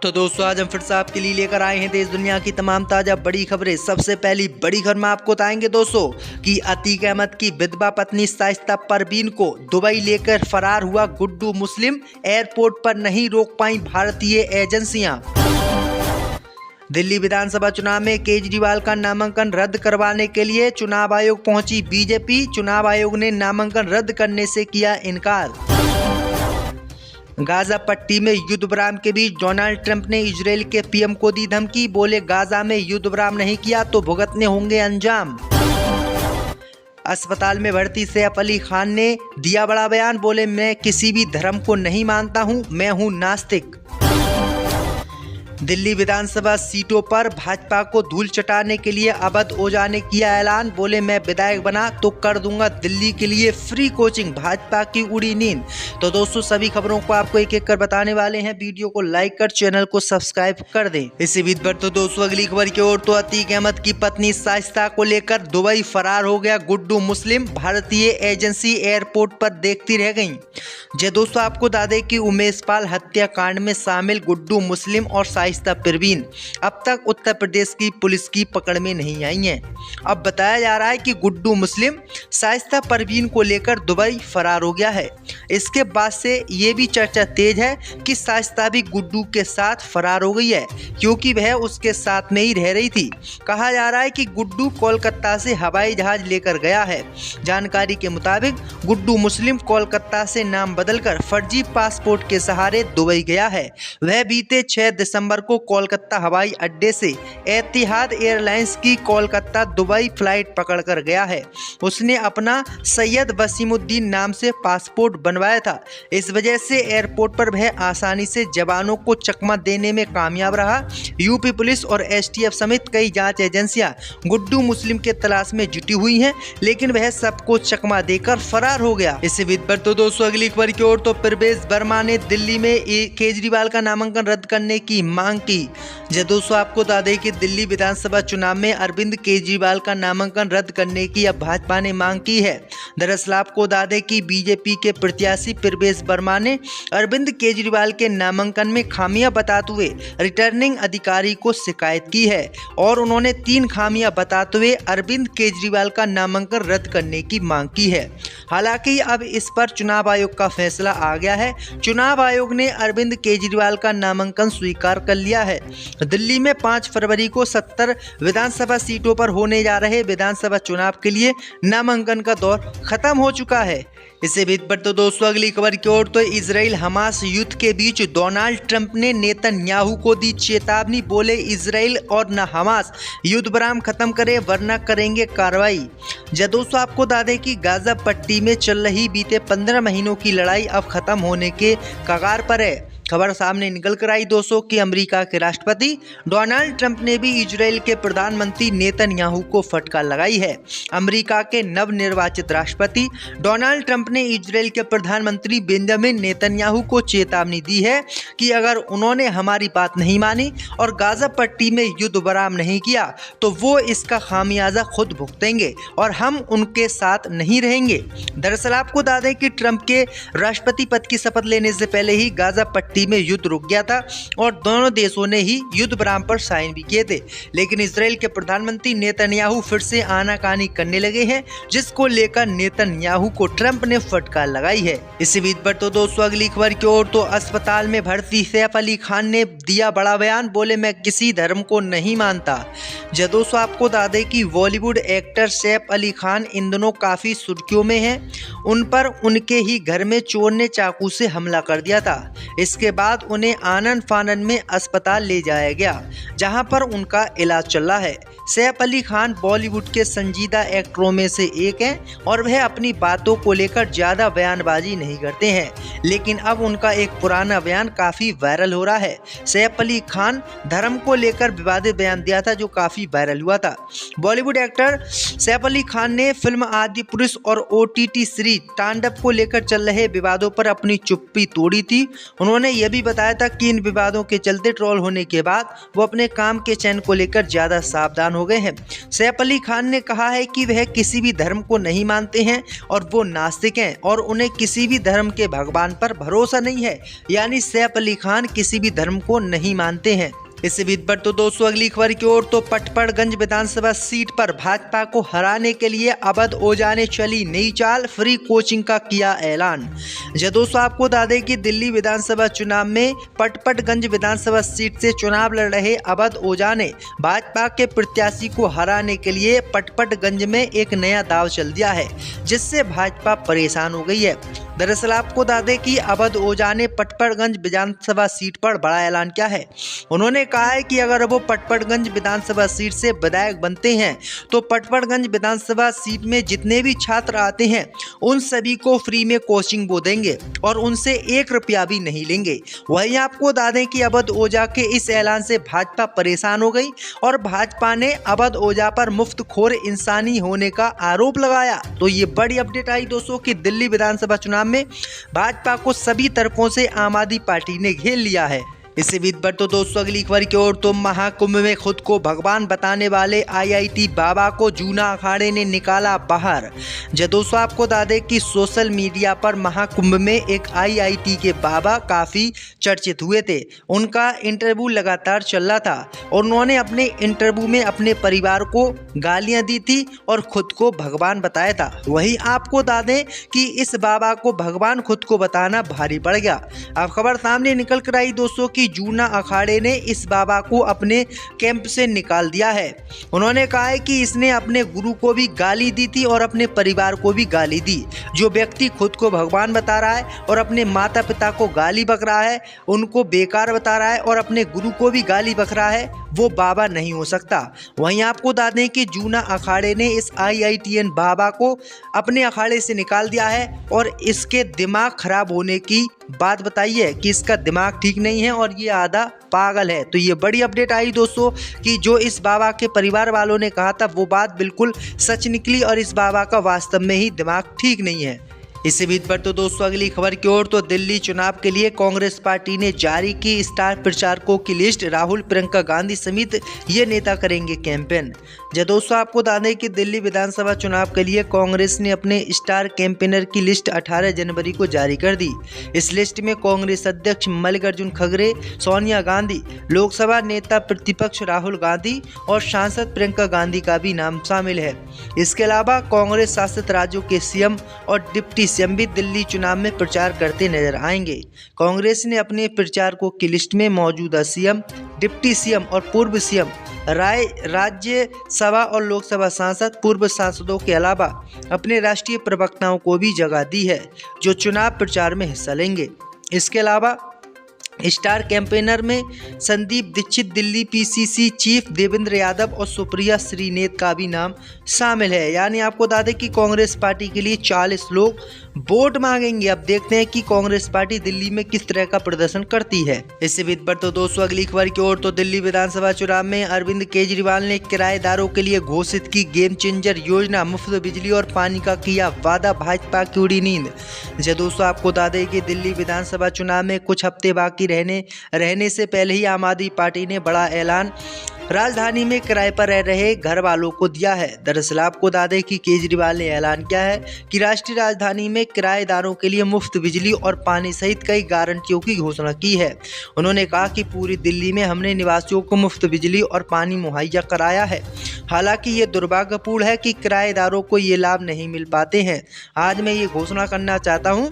तो दोस्तों आज हम फिर से आपके लिए लेकर आए हैं देश दुनिया की तमाम ताजा बड़ी खबरें। सबसे पहली बड़ी खबर में आपको बताएंगे दोस्तों कि अतीक अहमद की विधवा पत्नी शाइस्ता परवीन को दुबई लेकर फरार हुआ गुड्डू मुस्लिम, एयरपोर्ट पर नहीं रोक पाई भारतीय एजेंसियां। दिल्ली विधानसभा चुनाव में केजरीवाल का नामांकन रद्द करवाने के लिए चुनाव आयोग पहुंची बीजेपी। चुनाव आयोग ने नामांकन रद्द करने से किया इनकार। गाजा पट्टी में युद्ध विराम के बीच डोनाल्ड ट्रंप ने इजरायल के पीएम को दी धमकी। बोले गाजा में युद्ध विराम नहीं किया तो भुगतने होंगे अंजाम। अस्पताल में भर्ती सैफ अली खान ने दिया बड़ा बयान। बोले मैं किसी भी धर्म को नहीं मानता हूं, मैं हूं नास्तिक। दिल्ली विधानसभा सीटों पर भाजपा को धूल चटाने के लिए अवध ओझा ने किया ऐलान। बोले मैं विधायक बना तो कर दूंगा दिल्ली के लिए फ्री कोचिंग, भाजपा की उड़ी नींद। तो दोस्तों सभी खबरों को आपको एक एक कर बताने वाले हैं। वीडियो को लाइक कर चैनल को सब्सक्राइब कर दें। इसी बीच पर तो दोस्तों अगली खबर की ओर तो अतीक अहमद की पत्नी शाइस्ता को लेकर दुबई फरार हो गया गुड्डू मुस्लिम। भारतीय एजेंसी एयरपोर्ट पर देखती रह गई। जय दोस्तों आपको बता दें कि उमेश पाल हत्याकांड में शामिल गुड्डू मुस्लिम और शाइस्ता परवीन अब तक उत्तर प्रदेश की पुलिस की पकड़ में नहीं आई हैं। अब बताया जा रहा है कि गुड्डू मुस्लिम शाइस्ता परवीन को लेकर दुबई फरार हो गया है। इसके बाद से ये भी चर्चा तेज है कि शाइस्ता भी गुड्डू के साथ फरार हो गई है, क्योंकि वह उसके साथ में ही रह रही थी। कहा जा रहा है कि गुड्डू कोलकाता से हवाई जहाज लेकर गया है। जानकारी के मुताबिक गुड्डू मुस्लिम कोलकाता से नाम बदलकर फर्जी पासपोर्ट के सहारे दुबई गया है। वह बीते 6 दिसंबर को कोलकाता हवाई अड्डे से एतिहाद एयरलाइंस की कोलकाता दुबई फ्लाइट पकड़कर गया है। उसने अपना सैयद वसीमुद्दीन नाम से पासपोर्ट बनवाया था। इस वजह से एयरपोर्ट पर वह आसानी से जवानों को चकमा देने में कामयाब रहा। यूपी पुलिस और एसटीएफ समेत कई जांच एजेंसियां गुड्डू मुस्लिम के तलाश में जुटी हुई हैं, लेकिन वह सबको चकमा देकर फरार हो गया। इसी बीच पर तो दोस्तों अगली खबर की ओर तो प्रवेश वर्मा ने दिल्ली में केजरीवाल का नामांकन रद्द करने की मांग की। जब दोस्तों आपको बता दें कि दिल्ली विधानसभा चुनाव में अरविंद केजरीवाल का नामांकन रद्द करने की अब भाजपा ने मांग की है। दरअसल आपको बता दें कि बीजेपी के प्रत्याशी प्रवेश वर्मा ने अरविंद केजरीवाल के नामांकन में खामियां बताते हुए रिटर्निंग अधिकारी को शिकायत की है और उन्होंने 3 खामियां बताते हुए अरविंद केजरीवाल का नामांकन रद्द करने की मांग की है। हालांकि अब इस पर चुनाव आयोग का फैसला आ गया है। चुनाव आयोग ने अरविंद केजरीवाल का नामांकन स्वीकार कर लिया है। दिल्ली में 5 फरवरी को 70 विधानसभा सीटों पर होने जा रहे विधानसभा चुनाव के लिए नामांकन का दौर खत्म हो चुका है। इसी बीच पर तो दोस्तों अगली खबर की ओर तो इजराइल हमास युद्ध के बीच डोनाल्ड ट्रंप ने नेतन्याहू को दी चेतावनी। बोले इजराइल और न हमास युद्ध विराम खत्म करे वरना करेंगे कार्रवाई। जब दोस्तों आपको बता दें कि गाजा पट्टी में चल रही बीते 15 महीनों की लड़ाई अब खत्म होने के कगार पर है। खबर सामने निकल कर आई दोस्तों कि अमेरिका के राष्ट्रपति डोनाल्ड ट्रंप ने भी इजराइल के प्रधानमंत्री नेतन्याहू को फटकार लगाई है। अमेरिका के नवनिर्वाचित राष्ट्रपति डोनाल्ड ट्रंप ने इजराइल के प्रधानमंत्री बेंजामिन नेतन्याहू को चेतावनी दी है कि अगर उन्होंने हमारी बात नहीं मानी और गाजा पट्टी में युद्ध विराम नहीं किया तो वो इसका खामियाजा खुद भुगतेंगे और हम उनके साथ नहीं रहेंगे। दरअसल आपको बता दें कि ट्रंप के राष्ट्रपति पद की शपथ लेने से पहले ही गाजा पट्टी में युद्ध रुक गया था और दोनों देशों ने ही युद्ध विराम पर साइन भी किए थे। लेकिन इजराइल के प्रधानमंत्री नेतन्याहू फिर से आनाकानी करने लगे हैं, जिसको लेकर नेतन्याहू को ट्रंप ने फटकार लगाई है। इसी बीच पर तो दोस्तों अगली खबर की ओर तो अस्पताल में भर्ती सैफ अली खान ने दिया बड़ा बयान। बोले मैं किसी धर्म को नहीं मानता। जब दोस्तों आपको बता दें कि बॉलीवुड एक्टर सैफ अली खान इन दिनों काफी सुर्खियों में हैं। उन पर उनके ही घर में चोर ने चाकू से हमला कर दिया था। इसके बाद उन्हें आनन फानन में अस्पताल ले जाया गया, जहां पर उनका इलाज चल रहा है। सैफ अली खान बॉलीवुड के संजीदा एक्टरों में से एक हैं और वह अपनी बातों को लेकर ज़्यादा बयानबाजी नहीं करते हैं, लेकिन अब उनका एक पुराना बयान काफ़ी वायरल हो रहा है। सैफ अली खान धर्म को लेकर विवादित बयान दिया था जो काफ़ी वायरल हुआ था। बॉलीवुड एक्टर सैफ अली खान ने फिल्म आदि पुरुष और OTT सीरीज तांडव को लेकर चल रहे विवादों पर अपनी चुप्पी तोड़ी थी। उन्होंने यह भी बताया था कि इन विवादों के चलते ट्रोल होने के बाद वो अपने काम के चयन को लेकर ज्यादा सावधान हो गए हैं। सैफ अली खान ने कहा है कि वह किसी भी धर्म को नहीं मानते हैं और वो नास्तिक हैं और उन्हें किसी भी धर्म के भगवान पर भरोसा नहीं है। यानी सैफ अली खान किसी भी धर्म को नहीं मानते हैं। इससे बीत पर तो दोस्तों अगली खबर की ओर तो पटपड़गंज विधानसभा सीट पर भाजपा को हराने के लिए अवध ओझा ने चली नई चाल, फ्री कोचिंग का किया ऐलान। जो दोस्तों आपको बता दें कि दिल्ली विधानसभा चुनाव में पटपड़गंज विधानसभा सीट से चुनाव लड़ रहे अवध ओझा ने भाजपा के प्रत्याशी को हराने के लिए पटपड़गंज में एक नया दाव चल दिया है, जिससे भाजपा परेशान हो गई है। दरअसल आपको बता दें कि अवध ओझा ने पटपड़गंज विधानसभा सीट पर बड़ा ऐलान किया है। उन्होंने कहा है कि अगर वो पटपड़गंज विधानसभा सीट से विधायक बनते हैं तो पटपड़गंज विधानसभा सीट में जितने भी छात्र आते हैं उन सभी को फ्री में कोचिंग वो देंगे और उनसे 1 रुपया भी नहीं लेंगे। वहीं आपको बता दें कि अवध ओझा के इस ऐलान से भाजपा परेशान हो गई और भाजपा ने अवध ओझा पर मुफ्तखोर इंसानी होने का आरोप लगाया। तो ये बड़ी अपडेट आई दोस्तों कि दिल्ली विधानसभा चुनाव में भाजपा को सभी तरफों से आम आदमी पार्टी ने घेर लिया है। इससे बीत पर तो दोस्तों अगली खबर की ओर तो महाकुंभ में खुद को भगवान बताने वाले आईआईटी बाबा को जूना अखाड़े ने निकाला बाहर। जो दोस्तों आपको बता दें कि सोशल मीडिया पर महाकुंभ में एक आईआईटी के बाबा काफी चर्चित हुए थे। उनका इंटरव्यू लगातार चल रहा था और उन्होंने अपने इंटरव्यू में अपने परिवार को गालियां दी थी और खुद को भगवान बताया था। वहीं आपको बता दें कि इस बाबा को भगवान खुद को बताना भारी पड़ गया। अब खबर सामने निकल कर आई दोस्तों की जूना अखाड़े ने इस बाबा को अपने कैंप से निकाल दिया है। उन्होंने कहा है कि इसने अपने गुरु को भी गाली दी थी और अपने परिवार को भी गाली दी। जो व्यक्ति खुद को भगवान बता रहा है और अपने माता पिता को गाली बक रहा है, उनको बेकार बता रहा है और अपने गुरु को भी गाली बक रहा है, वो बाबा नहीं हो सकता। वहीं आपको बता दें कि जूना अखाड़े ने इस आईआईटीएन बाबा को अपने अखाड़े से निकाल दिया है और इसके दिमाग खराब होने की बात बताई है कि इसका दिमाग ठीक नहीं है और ये आधा पागल है। तो ये बड़ी अपडेट आई दोस्तों कि जो इस बाबा के परिवार वालों ने कहा था वो बात बिल्कुल सच निकली और इस बाबा का वास्तव में ही दिमाग ठीक नहीं है। इसी बीच पर तो दोस्तों अगली खबर की ओर तो दिल्ली चुनाव के लिए कांग्रेस पार्टी ने जारी की स्टार प्रचारकों की लिस्ट। राहुल, प्रियंका गांधी समेत ये नेता करेंगे कैंपेन। जब दोस्तों आपको बता दें कि दिल्ली विधानसभा चुनाव के लिए कांग्रेस ने अपने स्टार कैंपेनर की लिस्ट 18 जनवरी को जारी कर दी। इस लिस्ट में कांग्रेस अध्यक्ष मल्लिकार्जुन खड़गे, सोनिया गांधी, लोकसभा नेता प्रतिपक्ष राहुल गांधी और सांसद प्रियंका गांधी का भी नाम शामिल है। इसके अलावा कांग्रेस शासित राज्यों के सीएम और डिप्टी सीएम भी दिल्ली चुनाव में प्रचार करते नजर आएंगे। कांग्रेस ने अपने प्रचारकों की लिस्ट में मौजूदा सीएम, डिप्टी सीएम और पूर्व सीएम, राज्यसभा और लोकसभा सांसद, पूर्व सांसदों के अलावा अपने राष्ट्रीय प्रवक्ताओं को भी जगह दी है जो चुनाव प्रचार में हिस्सा लेंगे। इसके अलावा स्टार कैंपेनर में संदीप दीक्षित, दिल्ली पीसीसी चीफ देवेंद्र यादव और सुप्रिया श्रीनेत का भी नाम शामिल है। यानी आपको बता दें कि कांग्रेस पार्टी के लिए 40 लोग वोट मांगेंगे। अब देखते हैं कि कांग्रेस पार्टी दिल्ली में किस तरह का प्रदर्शन करती है। इससे बीच पर तो दोस्तों अगली खबर की ओर तो दिल्ली विधानसभा चुनाव में अरविंद केजरीवाल ने किराएदारों के लिए घोषित की गेम चेंजर योजना, मुफ्त बिजली और पानी का किया वादा, भाजपा की उड़ी नींद। जो दोस्तों आपको बता दें कि दिल्ली विधानसभा चुनाव में कुछ हफ्ते बाकी रहने से पहले ही आम आदमी पार्टी ने बड़ा ऐलान राजधानी में किराए पर रह रहे घर वालों को दिया है। दरअसल आपको बता दें कि केजरीवाल ने ऐलान किया है कि राष्ट्रीय राजधानी में किराएदारों के लिए मुफ्त बिजली और पानी सहित कई गारंटियों की घोषणा की है। उन्होंने कहा कि पूरी दिल्ली में हमने निवासियों को मुफ्त बिजली और पानी मुहैया कराया है। हालांकि ये दुर्भाग्यपूर्ण है कि किराएदारों को ये लाभ नहीं मिल पाते हैं। आज मैं ये घोषणा करना चाहता हूँ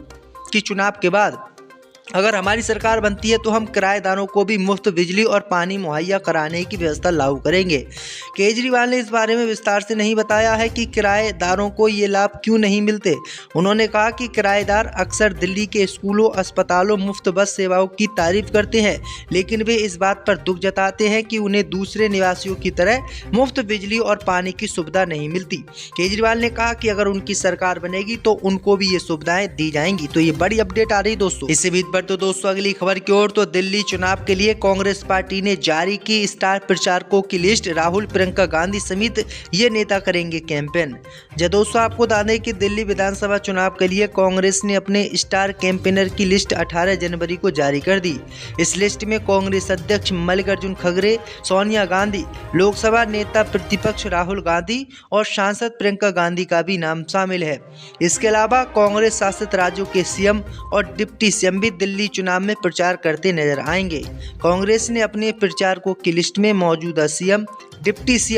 कि चुनाव के बाद अगर हमारी सरकार बनती है तो हम किराएदारों को भी मुफ्त बिजली और पानी मुहैया कराने की व्यवस्था लागू करेंगे। केजरीवाल ने इस बारे में विस्तार से नहीं बताया है कि किराएदारों को ये लाभ क्यों नहीं मिलते। उन्होंने कहा कि किराएदार अक्सर दिल्ली के स्कूलों, अस्पतालों, मुफ्त बस सेवाओं की तारीफ करते हैं, लेकिन वे इस बात पर दुख जताते हैं कि उन्हें दूसरे निवासियों की तरह मुफ्त बिजली और पानी की सुविधा नहीं मिलती। केजरीवाल ने कहा कि अगर उनकी सरकार बनेगी तो उनको भी ये सुविधाएं दी जाएंगी। तो ये बड़ी अपडेट आ रही दोस्तों। इससे बीच बढ़ते दोस्तों अगली खबर की ओर। तो दिल्ली चुनाव के लिए कांग्रेस पार्टी ने जारी की स्टार प्रचारकों की लिस्ट। राहुल, प्रियंका गांधी समेत ये नेता करेंगे कैंपेन। जब दोस्तों आपको बता दें कि दिल्ली विधानसभा चुनाव के लिए कांग्रेस ने अपने स्टार कैंपेनर की लिस्ट 18 जनवरी को जारी कर दी। इस लिस्ट में कांग्रेस अध्यक्ष मल्लिकार्जुन खड़गे, सोनिया गांधी, लोकसभा नेता प्रतिपक्ष राहुल गांधी और सांसद प्रियंका गांधी का भी नाम शामिल है। इसके अलावा कांग्रेस शासित राज्यों के सीएम और डिप्टी सीएम भी दिल्ली चुनाव में प्रचार करते नजर आएंगे। कांग्रेस ने अपने प्रचारकों की लिस्ट में मौजूदा सीएम, डिप्टी सीएम